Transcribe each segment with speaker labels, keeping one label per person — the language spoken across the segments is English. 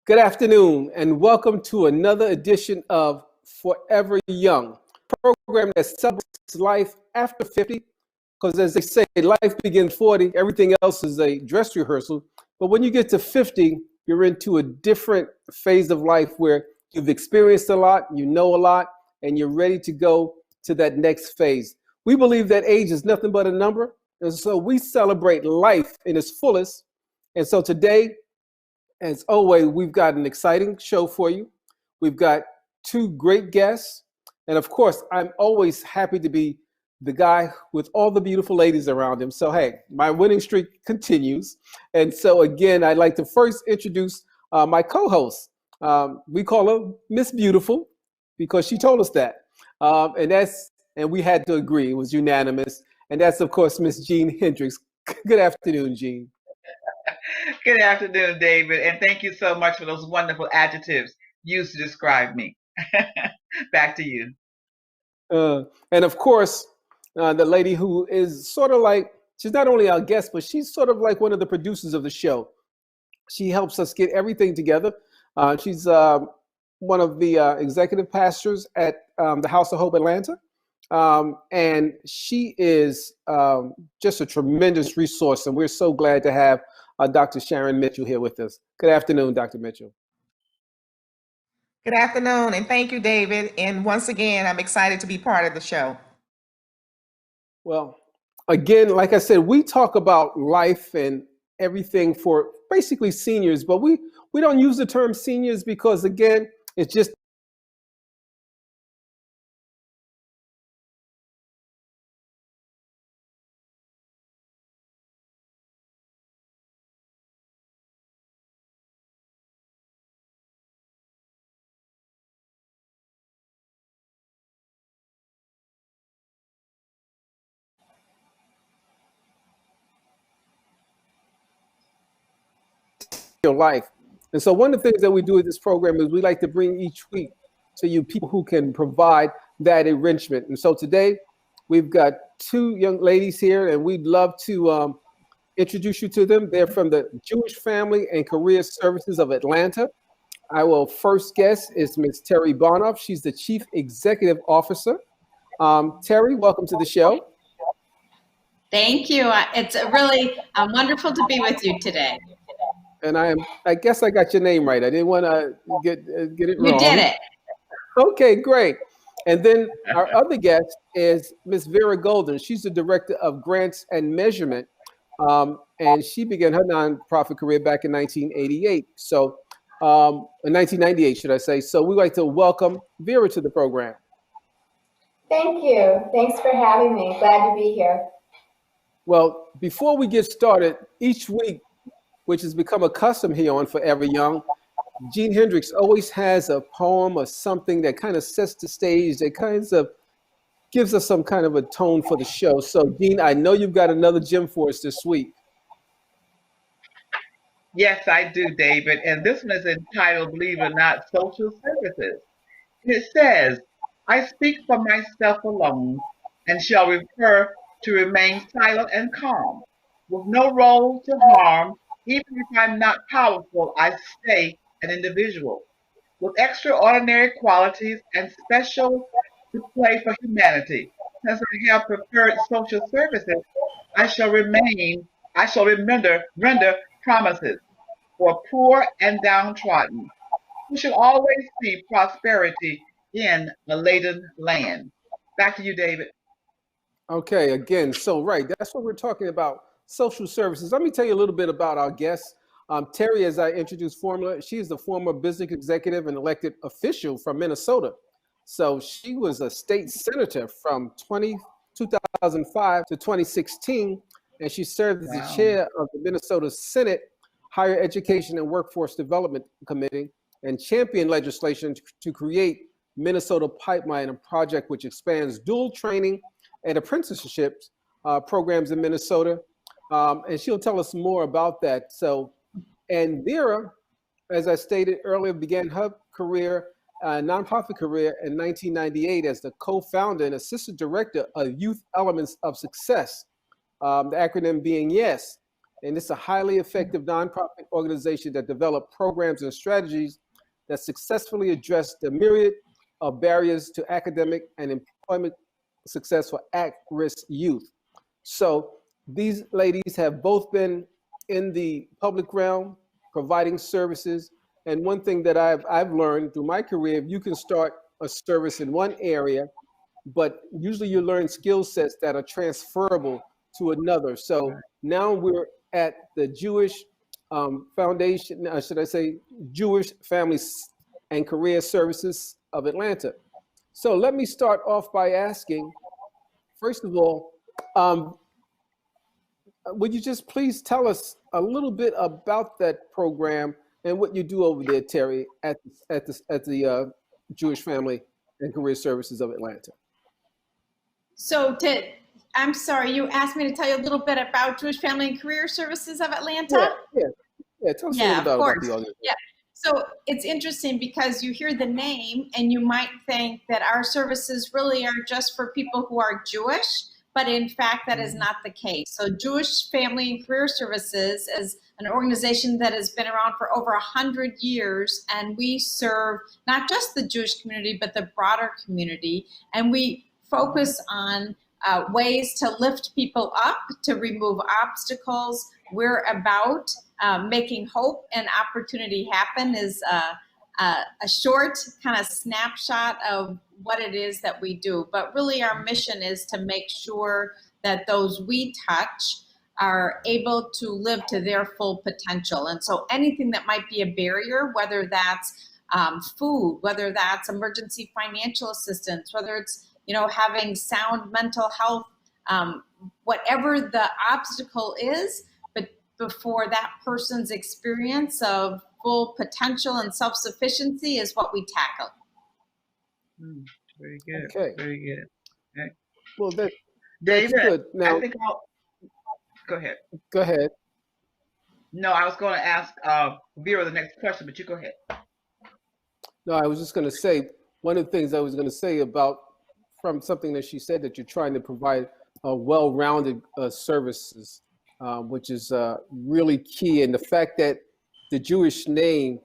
Speaker 1: Good afternoon, and welcome to another edition of Forever Young, a program that celebrates life after 50. Because as they say, life begins 40, everything else is a dress rehearsal. But when you get to 50, you're into a different phase of life where you've experienced a lot, you know a lot, and you're ready to go to that next phase. We believe that age is nothing but a number, and so we celebrate life in its fullest. And so today, as always, we've got an exciting show for you. We've got two great guests. And of course, I'm always happy to be the guy with all the beautiful ladies around him. So, hey, my winning streak continues. And so, again, I'd like to first introduce my co host. We call her Miss Beautiful because she told us that. And we had to agree, it was unanimous. And that's, of course, Miss Jean Hendricks. Good afternoon, Jean.
Speaker 2: Good afternoon, David, and thank you so much for those wonderful adjectives used to describe me. Back to you.
Speaker 1: And of course, the lady who is sort of like, she's not only our guest, but she's sort of like one of the producers of the show. She helps us get everything together. She's one of the executive pastors at the House of Hope Atlanta. And she is just a tremendous resource. And we're so glad to have Dr. Sharon Mitchell here with us. Good afternoon, Dr. Mitchell.
Speaker 3: Good afternoon, and thank you, David. And once again, I'm excited to be part of the show.
Speaker 1: Well, again, like I said, we talk about life and everything for basically seniors, but we don't use the term seniors because, again, it's just your life. And so one of the things that we do with this program is we like to bring each week to you people who can provide that enrichment. And so today we've got two young ladies here, and we'd love to introduce you to them. They're from the Jewish Family and Career Services of Atlanta. Our first guest is Ms. Terry Barnoff. She's the Chief Executive Officer. Terry, welcome to the show.
Speaker 4: Thank you. It's really wonderful to be with you today.
Speaker 1: And I guess I got your name right. I didn't want to get it wrong.
Speaker 4: You did it.
Speaker 1: Okay, great. And then our other guest is Ms. Vera Golden. She's the Director of Grants and Measurement. And she began her nonprofit career back in 1988. So, in 1998, should I say. So we'd like to welcome Vera to the program.
Speaker 5: Thank you. Thanks for having me. Glad to be here.
Speaker 1: Well, before we get started, each week, which has become a custom here on Forever Young, Jean Hendricks always has a poem or something that kind of sets the stage, that kind of gives us some kind of a tone for the show. So, Jean, I know you've got another gem for us this week.
Speaker 2: Yes, I do, David. And this one is entitled, believe it or not, Social Services. And it says, I speak for myself alone and shall refer to remain silent and calm, with no role to harm. Even if I'm not powerful, I stay an individual with extraordinary qualities and special to play for humanity. Since I have preferred social services, I shall render promises for poor and downtrodden. We should always see prosperity in the laden land. Back to you, David.
Speaker 1: Okay, again, so right, that's what we're talking about, social services. Let me tell you a little bit about our guest. Terry, as I introduced formally, she is the former business executive and elected official from Minnesota. So she was a state senator from 2005 to 2016, and she served as the chair of the Minnesota Senate Higher Education and Workforce Development Committee and championed legislation to create Minnesota Pipeline, a project which expands dual training and apprenticeships programs in Minnesota. And she'll tell us more about that. So, and Vera, as I stated earlier, began her career, nonprofit career in 1998 as the co-founder and assistant director of Youth Elements of Success, the acronym being YES. and it's a highly effective nonprofit organization that develop programs and strategies that successfully address the myriad of barriers to academic and employment success for at-risk youth. So these ladies have both been in the public realm providing services. And one thing that I've learned through my career, you can start a service in one area, but usually you learn skill sets that are transferable to another. So now we're at the Jewish Foundation, should I say, Jewish Families and Career Services of Atlanta. So let me start off by asking, first of all, would you just please tell us a little bit about that program and what you do over there, Terry, at the Jewish Family and Career Services of Atlanta?
Speaker 4: So I'm sorry, you asked me to tell you a little bit about Jewish Family and Career Services of Atlanta?
Speaker 1: Yeah. Tell us a
Speaker 4: Yeah,
Speaker 1: little
Speaker 4: of
Speaker 1: bit about
Speaker 4: course.
Speaker 1: the organization.
Speaker 4: Yeah. So it's interesting because you hear the name and you might think that our services really are just for people who are Jewish, but in fact, that is not the case. So Jewish Family and Career Services is an organization that has been around for over 100 years, and we serve not just the Jewish community, but the broader community. And we focus on ways to lift people up, to remove obstacles. We're about making hope and opportunity happen is a short kind of snapshot of what it is that we do. But really our mission is to make sure that those we touch are able to live to their full potential. And so anything that might be a barrier, whether that's food, whether that's emergency financial assistance, whether it's having sound mental health, whatever the obstacle is, but before that person's experience of full potential and self-sufficiency is what we tackle.
Speaker 2: Very good.
Speaker 1: Okay.
Speaker 2: Very good. Okay.
Speaker 1: Well, that's
Speaker 2: David,
Speaker 1: good. Now,
Speaker 2: I think go ahead.
Speaker 1: go ahead.
Speaker 2: No, I was going to ask Vera the next question, but you go ahead.
Speaker 1: No, I was just going to say, one of the things I was going to say about from something that she said, that you're trying to provide a well-rounded services, which is really key. And the fact that the Jewish name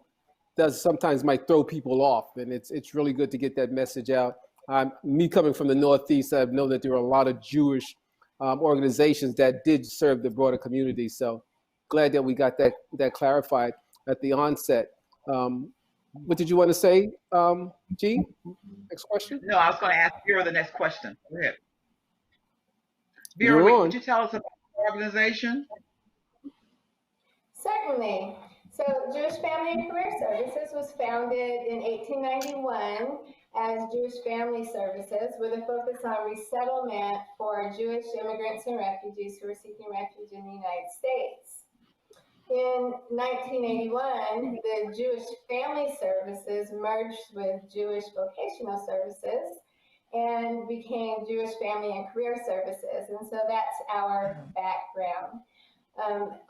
Speaker 1: does sometimes might throw people off, and it's really good to get that message out. Me coming from the Northeast, I know that there are a lot of Jewish organizations that did serve the broader community. So glad that we got that clarified at the onset. What did you want to say, G? Next question?
Speaker 2: No, I was going to ask Vera the next question. Go ahead. Vera, would you tell us about the organization?
Speaker 5: Certainly. So Jewish Family and Career Services was founded in 1891 as Jewish Family Services with a focus on resettlement for Jewish immigrants and refugees who are seeking refuge in the United States. In 1981, the Jewish Family Services merged with Jewish Vocational Services and became Jewish Family and Career Services. And so that's our background.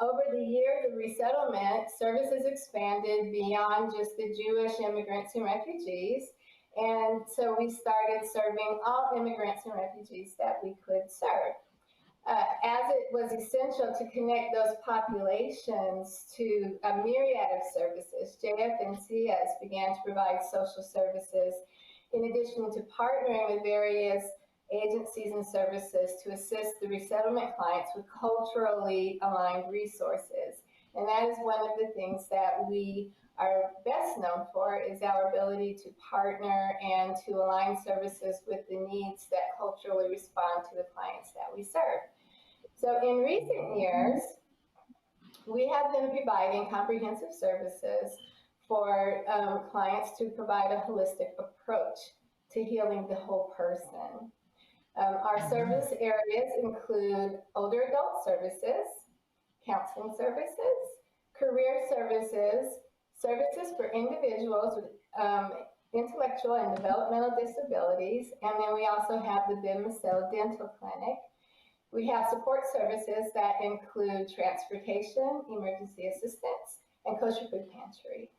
Speaker 5: Over the years of resettlement, services expanded beyond just the Jewish immigrants and refugees. And so we started serving all immigrants and refugees that we could serve. As it was essential to connect those populations to a myriad of services, JFNCS began to provide social services in addition to partnering with various agencies and services to assist the resettlement clients with culturally aligned resources. And that is one of the things that we are best known for, is our ability to partner and to align services with the needs that culturally respond to the clients that we serve. So in recent years, we have been providing comprehensive services for clients to provide a holistic approach to healing the whole person. Our service areas include older adult services, counseling services, career services, services for individuals with intellectual and developmental disabilities, and then we also have the Ben Massell Dental Clinic. We have support services that include transportation, emergency assistance, and kosher food pantry.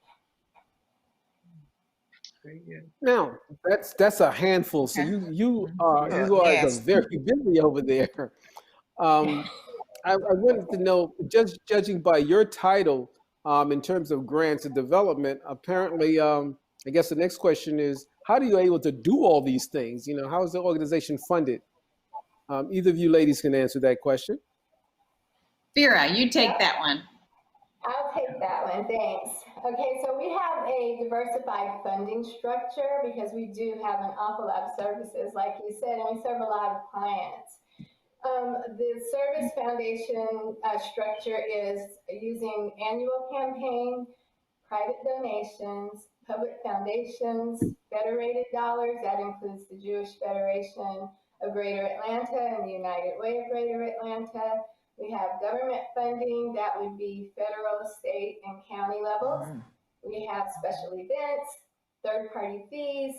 Speaker 1: Now, that's a handful. So you guys
Speaker 3: Yes.
Speaker 1: are very busy over there. I wanted to know, just judging by your title, in terms of grants and development, apparently, I guess the next question is, how are you able to do all these things? You know, how is the organization funded? Either of you ladies can answer that question.
Speaker 4: Vera, you take that one.
Speaker 5: I'll take that one, thanks. Okay, so we have a diversified funding structure because we do have an awful lot of services, like you said, and we serve a lot of clients. The Service Foundation structure is using annual campaign, private donations, public foundations, federated dollars, that includes the Jewish Federation of Greater Atlanta and the United Way of Greater Atlanta. We have government funding, that would be federal, state, and county levels. We have special events, third-party fees,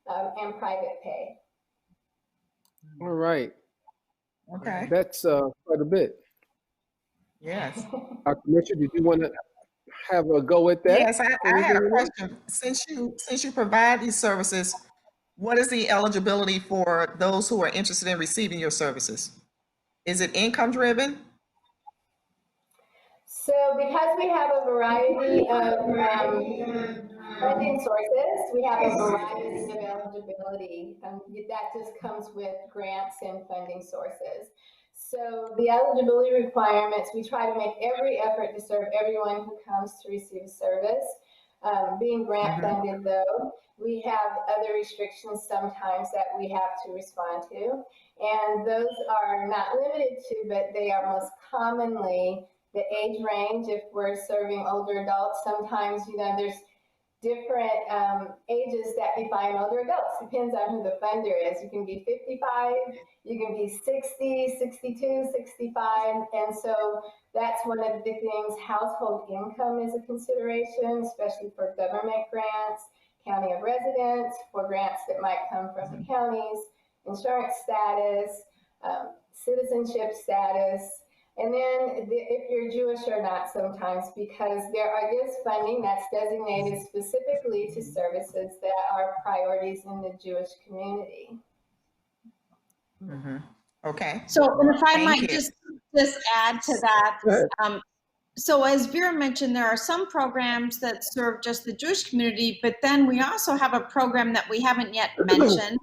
Speaker 5: and private pay.
Speaker 1: All right.
Speaker 3: Okay.
Speaker 1: That's quite a bit.
Speaker 3: Yes.
Speaker 1: Dr. Mitchell, did you want to have a go at that?
Speaker 3: Yes, I had a question. Since you provide these services, what is the eligibility for those who are interested in receiving your services? Is it income driven?
Speaker 5: So because we have a variety of funding sources, we have a variety of eligibility. That just comes with grants and funding sources. So the eligibility requirements, we try to make every effort to serve everyone who comes to receive a service. Being grant funded though, we have other restrictions sometimes that we have to respond to. And those are not limited to, but they are most commonly the age range. If we're serving older adults, sometimes, you know, there's different ages that define older adults. Depends on who the funder is. You can be 55, you can be 60, 62, 65. And so that's one of the things. Household income is a consideration, especially for government grants, county of residence, for grants that might come from the counties, insurance status, citizenship status. And then if you're Jewish or not sometimes, because there is funding that's designated specifically to services that are priorities in the Jewish community.
Speaker 3: Okay.
Speaker 4: So, and if I
Speaker 3: Thank
Speaker 4: might
Speaker 3: you.
Speaker 4: just add to that, so as Vera mentioned, there are some programs that serve just the Jewish community, but then we also have a program that we haven't yet mentioned.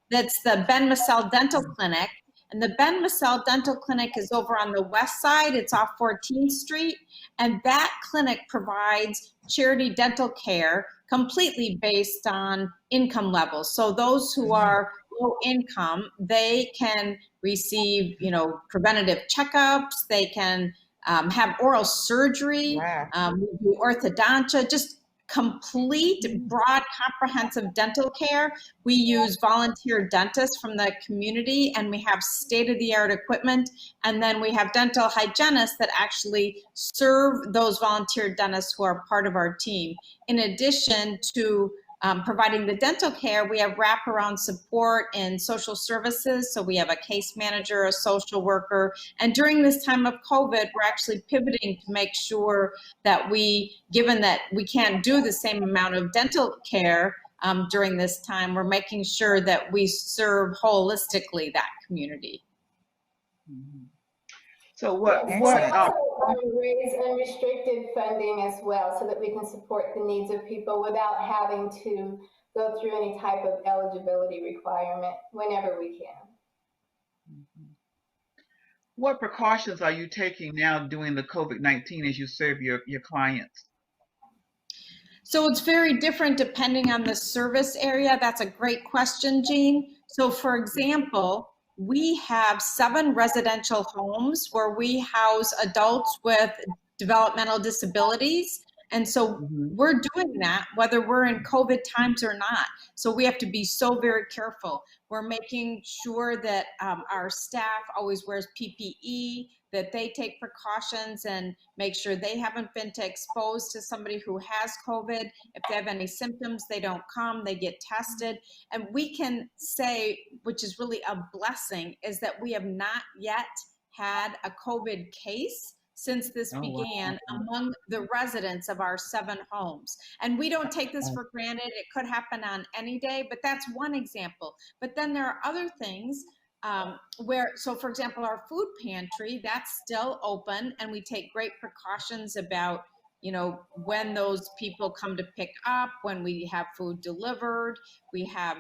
Speaker 4: That's the Ben Massell Dental Clinic. And the Ben Massell Dental Clinic is over on the west side. It's off 14th Street. And that clinic provides charity dental care completely based on income levels. So those who are low income, they can receive, you know, preventative checkups. They can have oral surgery,
Speaker 3: Wow.
Speaker 4: we do orthodontia, just complete, broad, comprehensive dental care. We use volunteer dentists from the community, and we have state-of-the-art equipment. And then we have dental hygienists that actually serve those volunteer dentists who are part of our team. In addition to providing the dental care, we have wraparound support in social services. So we have a case manager, a social worker. And during this time of COVID, we're actually pivoting to make sure that given that we can't do the same amount of dental care during this time, we're making sure that we serve holistically that community.
Speaker 2: So what
Speaker 5: raise unrestricted funding as well, so that we can support the needs of people without having to go through any type of eligibility requirement whenever we can.
Speaker 2: what precautions are you taking now during the COVID-19 as you serve your clients?
Speaker 4: So it's very different depending on the service area. That's a great question, Jean. So for example, we have 7 residential homes where we house adults with developmental disabilities. And so we're doing that whether we're in COVID times or not. So we have to be so very careful. We're making sure that our staff always wears PPE, that they take precautions and make sure they haven't been exposed to somebody who has COVID. If they have any symptoms, they don't come, they get tested. And we can say, which is really a blessing, is that we have not yet had a COVID case since this began among the residents of our 7 homes. And we don't take this for granted. It could happen on any day, but that's one example. But then there are other things. So for example, our food pantry, that's still open, and we take great precautions about, you know, when those people come to pick up, when we have food delivered. We have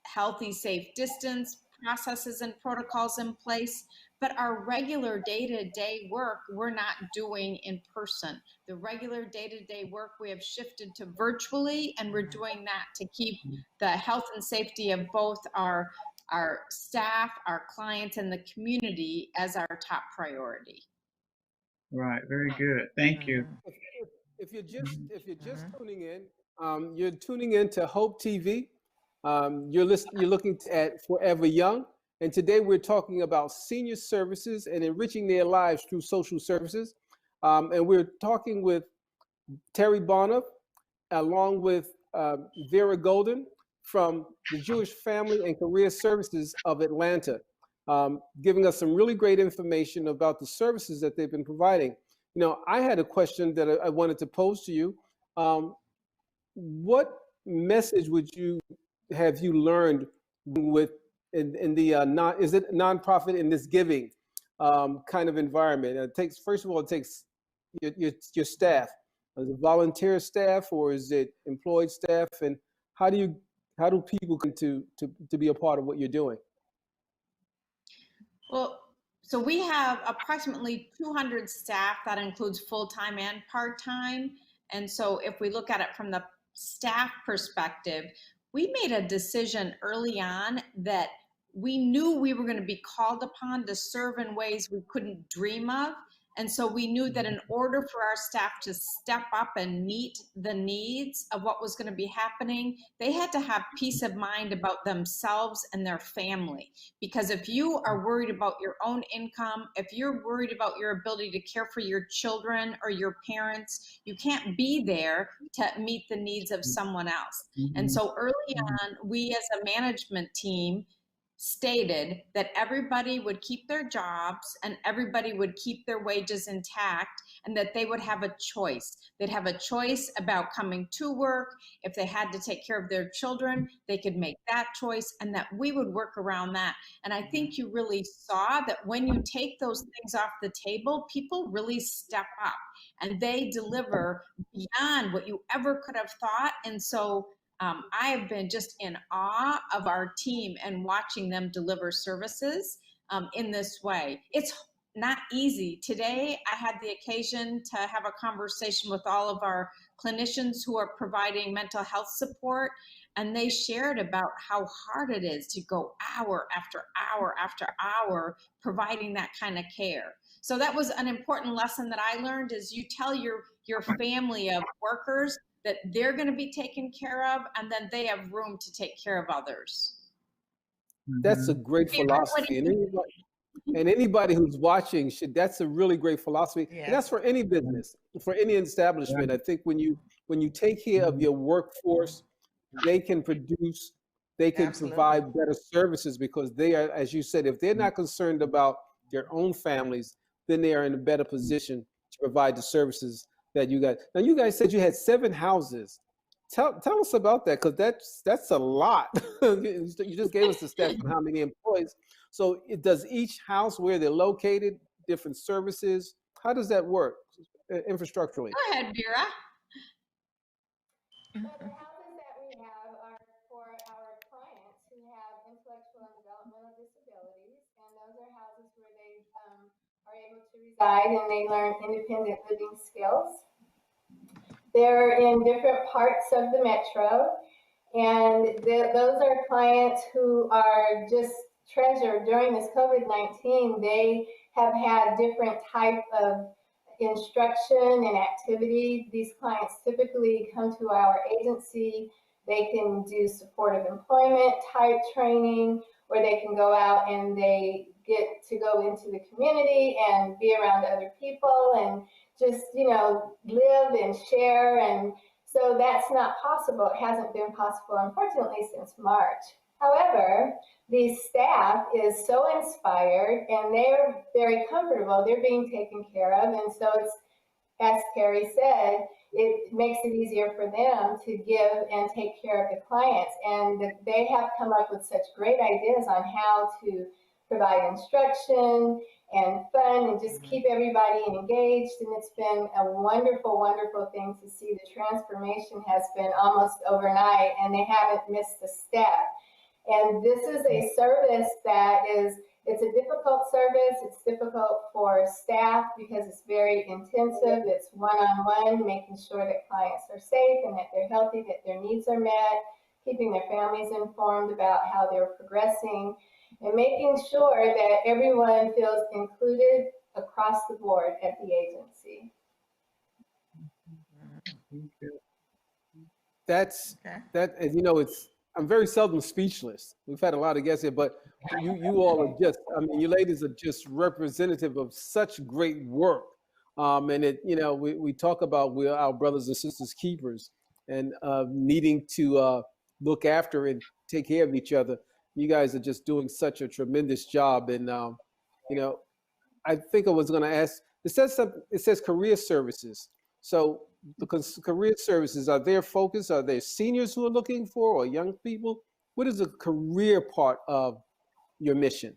Speaker 4: healthy, safe distance processes and protocols in place. But our regular day-to-day work, we're not doing in person. The regular day-to-day work we have shifted to virtually, and we're doing that to keep the health and safety of both our staff, our clients, and the community as our top priority.
Speaker 2: Right. Very good. Thank you.
Speaker 1: If you're just tuning in, you're tuning in to Hope TV. You're looking at Forever Young, and today we're talking about senior services and enriching their lives through social services. And we're talking with Terry Bonner, along with Vera Golden from the Jewish Family and Career Services of Atlanta, giving us some really great information about the services that they've been providing. You know, I had a question that I wanted to pose to you. What message have you learned with in the nonprofit in this giving kind of environment? It takes, first of all, it takes your staff. Is it volunteer staff or is it employed staff? And how do people come to be a part of what you're doing?
Speaker 4: Well, so we have approximately 200 staff. That includes full-time and part-time. And so if we look at it from the staff perspective, we made a decision early on that we knew we were going to be called upon to serve in ways we couldn't dream of. And so we knew that in order for our staff to step up and meet the needs of what was going to be happening, they had to have peace of mind about themselves and their family. Because if you are worried about your own income, if you're worried about your ability to care for your children or your parents, you can't be there to meet the needs of someone else. And so early on, we as a management team stated that everybody would keep their jobs and everybody would keep their wages intact, and that they would have a choice. They'd have a choice about coming to work. If they had to take care of their children, they could make that choice, and that we would work around that. And I think you really saw that when you take those things off the table, people really step up and they deliver beyond what you ever could have thought. And so I have been just in awe of our team and watching them deliver services in this way. It's not easy. Today, I had the occasion to have a conversation with all of our clinicians who are providing mental health support, and they shared about how hard it is to go hour after hour after hour providing that kind of care. So that was an important lesson that I learned, is you tell your family of workers that they're going to be taken care of, and then they have room to take care of others.
Speaker 1: That's a great philosophy. And anybody who's watching that's a really great philosophy.
Speaker 3: Yes.
Speaker 1: And that's for any business, for any establishment. I think when you take care of your workforce, they can produce, they can
Speaker 3: Absolutely.
Speaker 1: provide better services, because they are, as you said, if they're not concerned about their own families, then they are in a better position to provide the services that you guys. Now, you guys said you had 7 houses. Tell us about that, because that's a lot. You just gave us the stats on how many employees. So does each house, where they're located, different services? How does that work infrastructurally?
Speaker 4: Go ahead, Vera.
Speaker 5: So the houses that we have are for our clients who have intellectual and developmental disabilities, and those are houses where they are able to reside and they learn independent living skills. They're in different parts of the metro, and those are clients who are just treasured during this COVID-19. They have had different type of instruction and activity. These clients typically come to our agency. They can do supportive employment type training, where they can go out and they get to go into the community and be around other people and just, live and share. And so that's not possible. It hasn't been possible, unfortunately, since March. However, the staff is so inspired and they're very comfortable. They're being taken care of. And so it's as Terry said, it makes it easier for them to give and take care of the clients. And they have come up with such great ideas on how to provide instruction and fun and just keep everybody engaged. And it's been a wonderful, wonderful thing to see. The transformation has been almost overnight, and they haven't missed a step. And this is a service that it's a difficult service. It's difficult for staff because it's very intensive. It's one-on-one, making sure that clients are safe and that they're healthy, that their needs are met, keeping their families informed about how they're progressing, and making sure that everyone feels included across the board at the agency.
Speaker 1: That's
Speaker 3: Okay.
Speaker 1: that, and you know, I'm very seldom speechless. We've had a lot of guests here, but you all are just, I mean, you ladies are just representative of such great work. And it, you know, we talk about we're our brothers and sisters keepers and needing to look after and take care of each other. You guys are just doing such a tremendous job. And, you know, I think I was going to ask, it says something, it says career services. So because career services, are their focus? Are there seniors who are looking for or young people? What is the career part of your mission?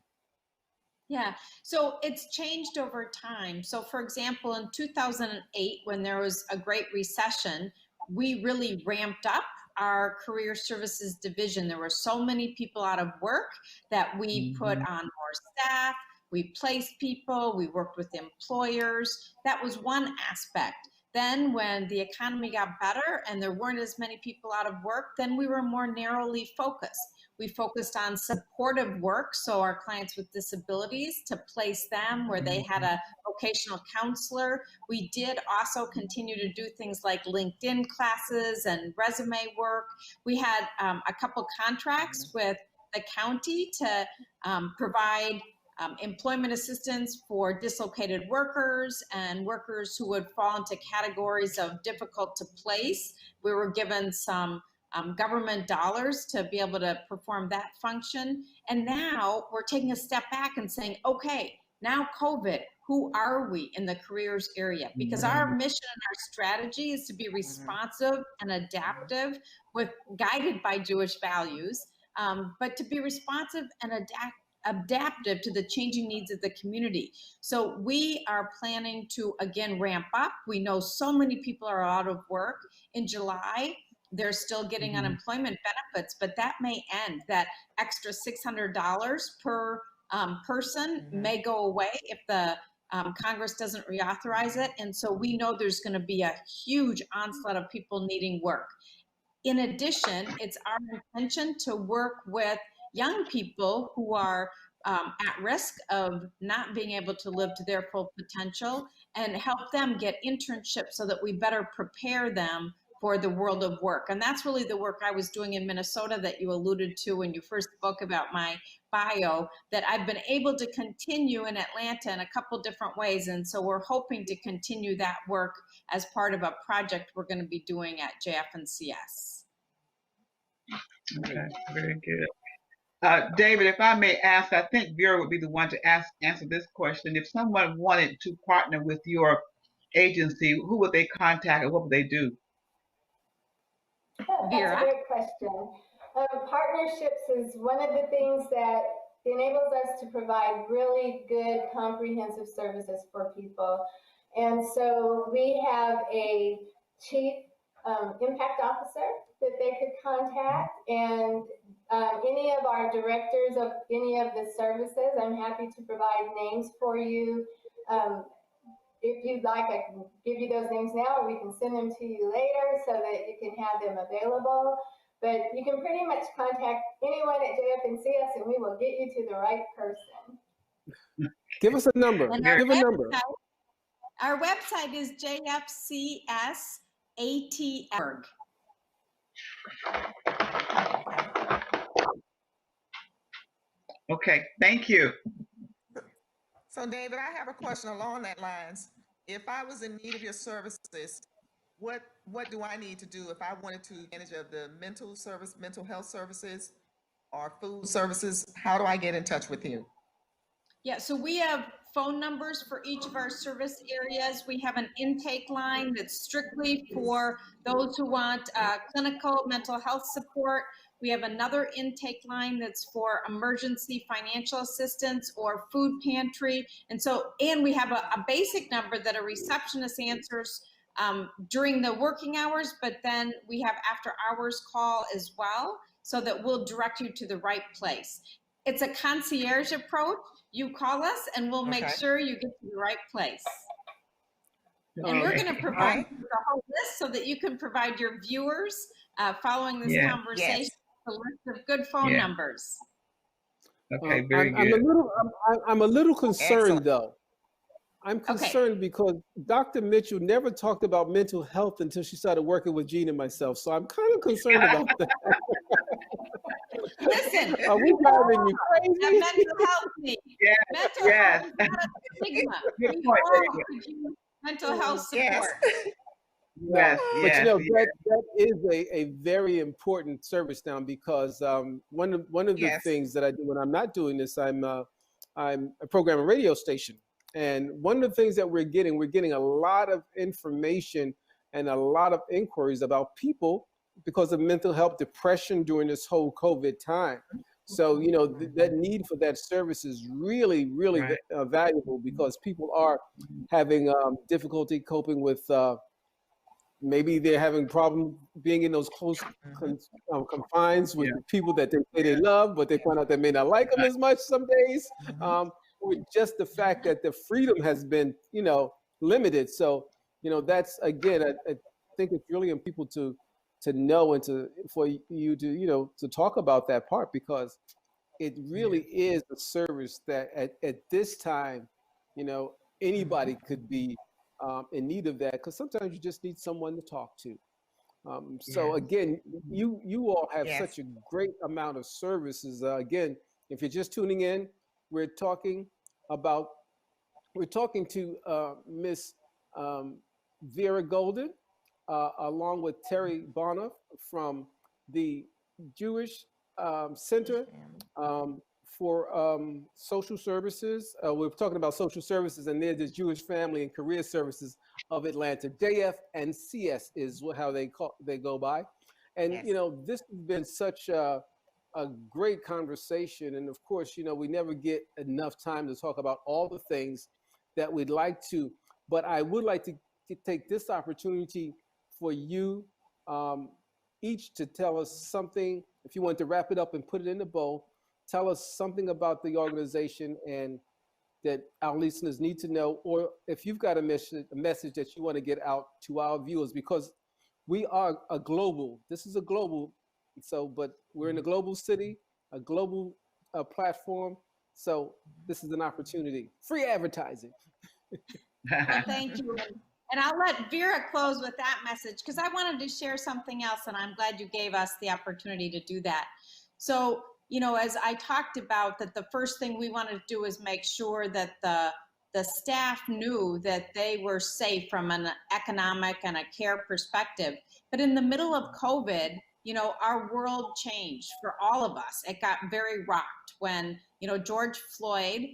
Speaker 4: Yeah, so it's changed over time. So, for example, in 2008, when there was a great recession, we really ramped up our career services division. There were so many people out of work that we put on more staff, we placed people, we worked with employers. That was one aspect. Then when the economy got better and there weren't as many people out of work, then we were more narrowly focused. We focused on supportive work, so our clients with disabilities, to place them where they had a vocational counselor. We did also continue to do things like LinkedIn classes and resume work. We had a couple contracts with the county to provide employment assistance for dislocated workers and workers who would fall into categories of difficult to place. We were given some government dollars to be able to perform that function. And now we're taking a step back and saying, okay, now COVID, who are we in the careers area? Because our mission and our strategy is to be responsive and adaptive, guided by Jewish values, but to be responsive and adaptive to the changing needs of the community. So we are planning to, again, ramp up. We know so many people are out of work. In July, they're still getting unemployment benefits, but that may end. That extra $600 per person may go away if the Congress doesn't reauthorize it. And so we know there's going to be a huge onslaught of people needing work. In addition, it's our intention to work with young people who are at risk of not being able to live to their full potential and help them get internships so that we better prepare them for the world of work. And that's really the work I was doing in Minnesota that you alluded to when you first spoke about my bio, that I've been able to continue in Atlanta in a couple different ways. And so we're hoping to continue that work as part of a project we're going to be doing at JF&CS.
Speaker 2: Okay, very good. David, if I may ask, I think Vera would be the one to answer this question. If someone wanted to partner with your agency, who would they contact and what would they do?
Speaker 4: Vera?
Speaker 5: That's a great question. Partnerships is one of the things that enables us to provide really good comprehensive services for people. And so we have a chief impact officer that they could contact, and any of our directors of any of the services. I'm happy to provide names for you. If you'd like, I can give you those names now, or we can send them to you later so that you can have them available. But you can pretty much contact anyone at JF&CS and we will get you to the right person.
Speaker 1: Give us a number.
Speaker 4: And
Speaker 1: Give a number.
Speaker 4: Our website is jfcsat.org.
Speaker 2: Okay, thank you.
Speaker 3: So David, I have a question along that lines. If I was in need of your services, what do I need to do if I wanted to manage of the mental health services or food services? How do I get in touch with you?
Speaker 4: Yeah, so we have phone numbers for each of our service areas. We have an intake line that's strictly for those who want clinical mental health support. We have another intake line that's for emergency financial assistance or food pantry. And we have a basic number that a receptionist answers during the working hours, but then we have after hours call as well, so that we'll direct you to the right place. It's a concierge approach. You call us and we'll make sure you get to the right place. And we're going to provide the whole list so that you can provide your viewers following this conversation a list of good phone numbers.
Speaker 2: Okay, very good.
Speaker 1: I'm a little concerned
Speaker 3: Excellent.
Speaker 1: though. I'm concerned because Dr. Mitchell never talked about mental health until she started working with Gene and myself. So I'm kind of concerned about that.
Speaker 4: Listen,
Speaker 1: Are we driving you
Speaker 4: a
Speaker 1: crazy?
Speaker 4: mental health need.
Speaker 2: Yes,
Speaker 4: Mental
Speaker 2: yes.
Speaker 4: health is not a stigma.
Speaker 2: Good
Speaker 4: We
Speaker 2: point,
Speaker 4: all
Speaker 2: very good.
Speaker 4: could use mental health
Speaker 3: Yes.
Speaker 4: support.
Speaker 2: Yes,
Speaker 1: But
Speaker 2: yes,
Speaker 1: you know,
Speaker 2: yes.
Speaker 1: that is a very important service now, because one of the
Speaker 3: Yes.
Speaker 1: things that I do when I'm not doing this, I'm a program a radio station. And one of the things that we're getting a lot of information and a lot of inquiries about people because of mental health, depression during this whole COVID time. So, you know, that need for that service is really, really
Speaker 2: Right.
Speaker 1: valuable, because people are having difficulty coping with maybe they're having problem being in those close confines with people that they say they love, but they find out they may not like them as much some days. With just the fact that the freedom has been, you know, limited. So, you know, that's again, I think it's really important people to know and for you to, you know, to talk about that part, because it really is a service that at this time, you know, anybody could be in need of that, because sometimes you just need someone to talk to. So again, you all have such a great amount of services. Again, if you're just tuning in, we're talking to Miss Vera Golden, along with Terry Bonner from the Jewish Center for Social Services. We're talking about social services, and there's the Jewish Family and Career Services of Atlanta. JFNCS is how they go by. And you know, this has been such a great conversation. And of course, you know, we never get enough time to talk about all the things that we'd like to, but I would like to take this opportunity for you each to tell us something. If you want to wrap it up and put it in the bowl, tell us something about the organization and that our listeners need to know, or if you've got a message that you want to get out to our viewers, because we are this is a global, but we're in a global city, a global platform. So this is an opportunity, free advertising.
Speaker 4: Well, thank you. And I'll let Vera close with that message, because I wanted to share something else, and I'm glad you gave us the opportunity to do that. So, you know, as I talked about, that the first thing we wanted to do is make sure that the staff knew that they were safe from an economic and a care perspective. But in the middle of COVID, you know, our world changed for all of us. It got very rocked when, you know, George Floyd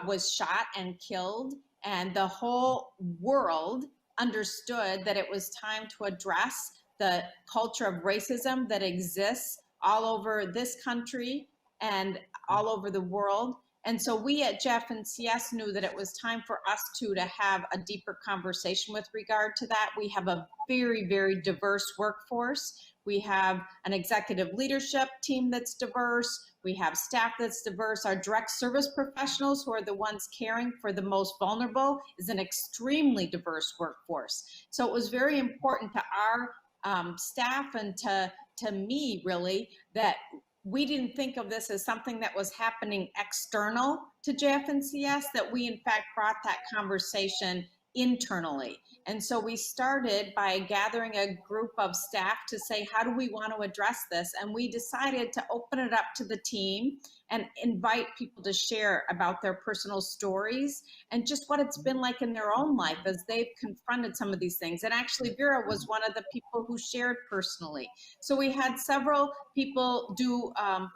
Speaker 4: was shot and killed, and the whole world understood that it was time to address the culture of racism that exists all over this country and all over the world. And so we at JFNCS knew that it was time for us to have a deeper conversation with regard to that. We have a very, very diverse workforce. We have an executive leadership team that's diverse. We have staff that's diverse. Our direct service professionals, who are the ones caring for the most vulnerable, is an extremely diverse workforce. So it was very important to our staff and to me, really, that we didn't think of this as something that was happening external to JFNCS, that we in fact brought that conversation internally. And so we started by gathering a group of staff to say, how do we want to address this? And we decided to open it up to the team and invite people to share about their personal stories and just what it's been like in their own life as they've confronted some of these things. And actually, Vera was one of the people who shared personally. So we had several people do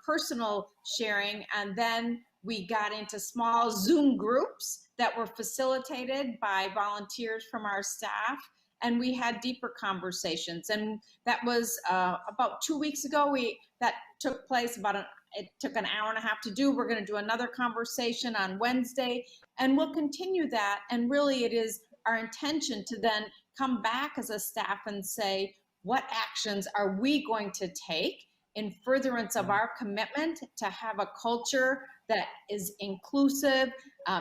Speaker 4: personal sharing, and then we got into small Zoom groups that were facilitated by volunteers from our staff, and we had deeper conversations. And that was about 2 weeks ago. That took place it took an hour and a half to do. We're going to do another conversation on Wednesday, and we'll continue that. And really, it is our intention to then come back as a staff and say, what actions are we going to take in furtherance of our commitment to have a culture that is inclusive,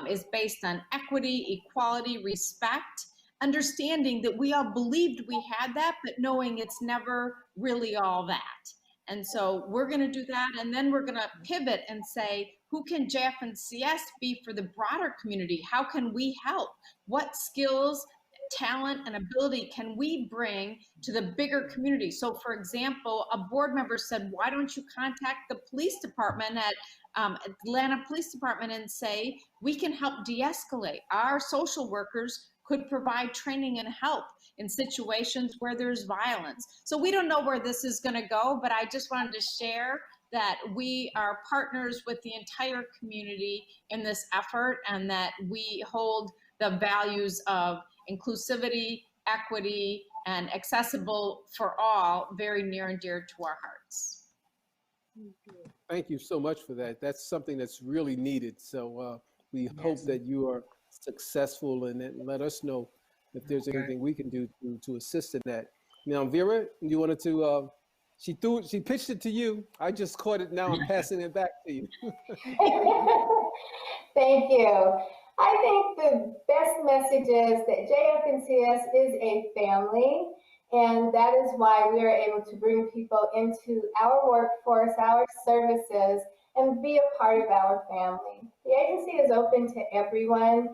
Speaker 4: is based on equity, equality, respect, understanding that we all believed we had that, but knowing it's never really all that. And so we're going to do that, and then we're going to pivot and say, who can JF&CS be for the broader community? How can we help? What skills, talent, and ability can we bring to the bigger community? So for example, a board member said, why don't you contact the police department at Atlanta Police Department and say, we can help de-escalate. Our social workers could provide training and help in situations where there's violence. So we don't know where this is going to go, but I just wanted to share that we are partners with the entire community in this effort, and that we hold the values of inclusivity, equity, and accessible for all very near and dear to our hearts.
Speaker 1: Thank you so much for that. That's something that's really needed. So we hope that you are successful, and then let us know if there's anything we can do to assist in that. Now, Vera, you wanted to, she pitched it to you. I just caught it. Now I'm passing it back to you.
Speaker 5: Thank you. I think the best message is that JF&CS is a family, and that is why we are able to bring people into our workforce, our services, and be a part of our family. The agency is open to everyone.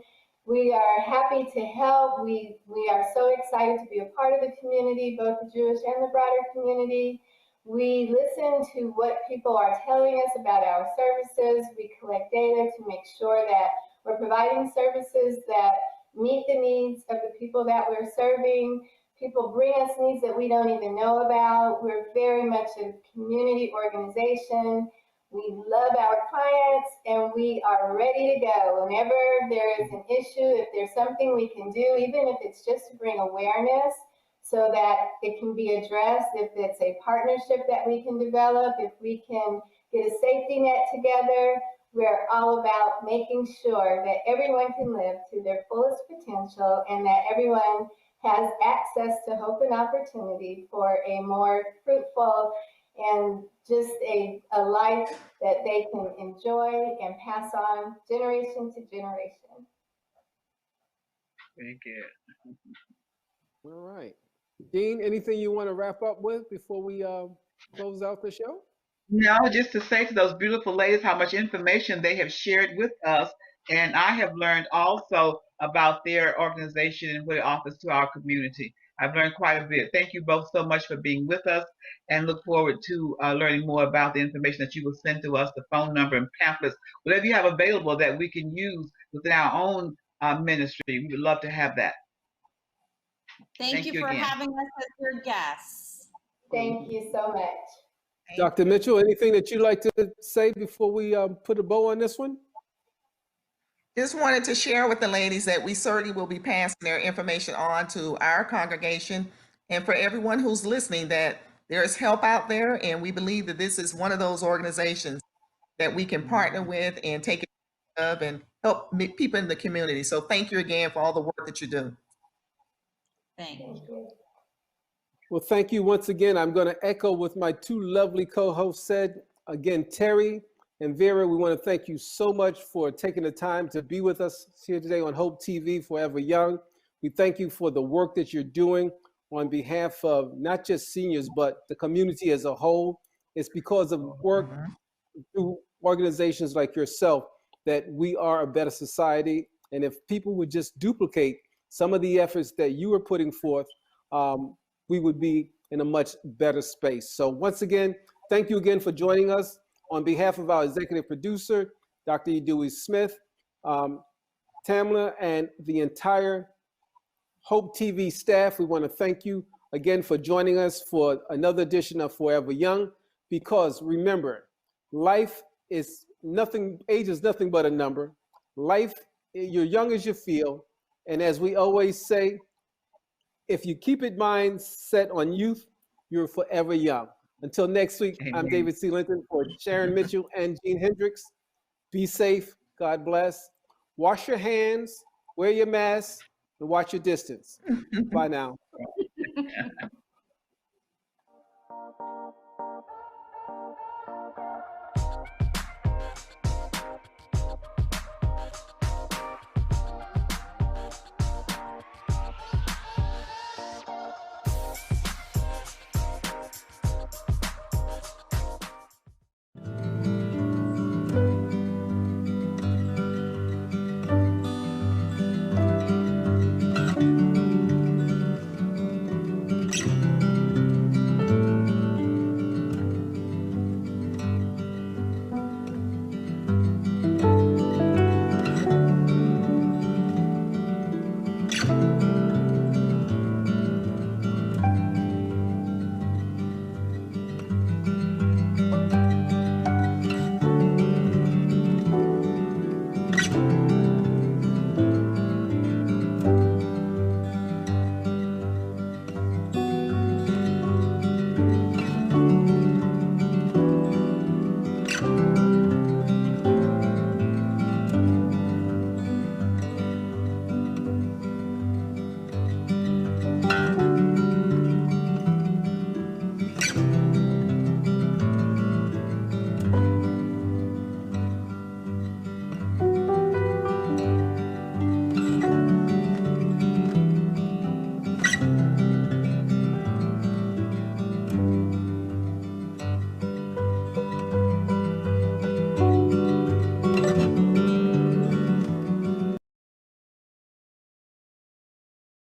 Speaker 5: We are happy to help. We are so excited to be a part of the community, both the Jewish and the broader community. We listen to what people are telling us about our services. We collect data to make sure that we're providing services that meet the needs of the people that we're serving. People bring us needs that we don't even know about. We're very much a community organization. We love our clients, and we are ready to go. Whenever there is an issue, if there's something we can do, even if it's just to bring awareness so that it can be addressed, if it's a partnership that we can develop, if we can get a safety net together, we're all about making sure that everyone can live to their fullest potential, and that everyone has access to hope and opportunity for a more fruitful and just a life that they can enjoy and pass on generation to generation.
Speaker 2: Very good.
Speaker 1: All right. Dean, anything you want to wrap up with before we close out the show?
Speaker 2: No, just to say to those beautiful ladies how much information they have shared with us. And I have learned also about their organization and what it offers to our community. I've learned quite a bit. Thank you both so much for being with us, and look forward to learning more about the information that you will send to us, the phone number and pamphlets, whatever you have available that we can use within our own ministry. We would love to have that.
Speaker 4: Thank you for
Speaker 2: again.
Speaker 4: having us as your guests.
Speaker 5: Thank you so much.
Speaker 1: Dr. Mitchell, anything that you'd like to say before we put a bow on this one?
Speaker 3: Just wanted to share with the ladies that we certainly will be passing their information on to our congregation, and for everyone who's listening, that there is help out there, and we believe that this is one of those organizations that we can partner with and take advantage of and help people in the community. So thank you again for all the work that you do.
Speaker 4: Thank you.
Speaker 1: Well, thank you once again. I'm going to echo what my two lovely co-hosts said. Again, Terry and Vera, we want to thank you so much for taking the time to be with us here today on Hope TV Forever Young. We thank you for the work that you're doing on behalf of not just seniors, but the community as a whole. It's because of work through organizations like yourself that we are a better society. And if people would just duplicate some of the efforts that you are putting forth, we would be in a much better space. So once again, thank you again for joining us. On behalf of our executive producer, Dr. Dewey Smith, Tamla, and the entire Hope TV staff, we want to thank you again for joining us for another edition of Forever Young. Because remember, life is nothing, age is nothing but a number. Life you're young as you feel. And as we always say, if you keep your mind set on youth, you're forever young. Until next week, I'm
Speaker 2: Amen.
Speaker 1: David C. Linton for Sharon Mitchell and Gene Hendricks. Be safe. God bless. Wash your hands, wear your mask, and watch your distance. Bye now.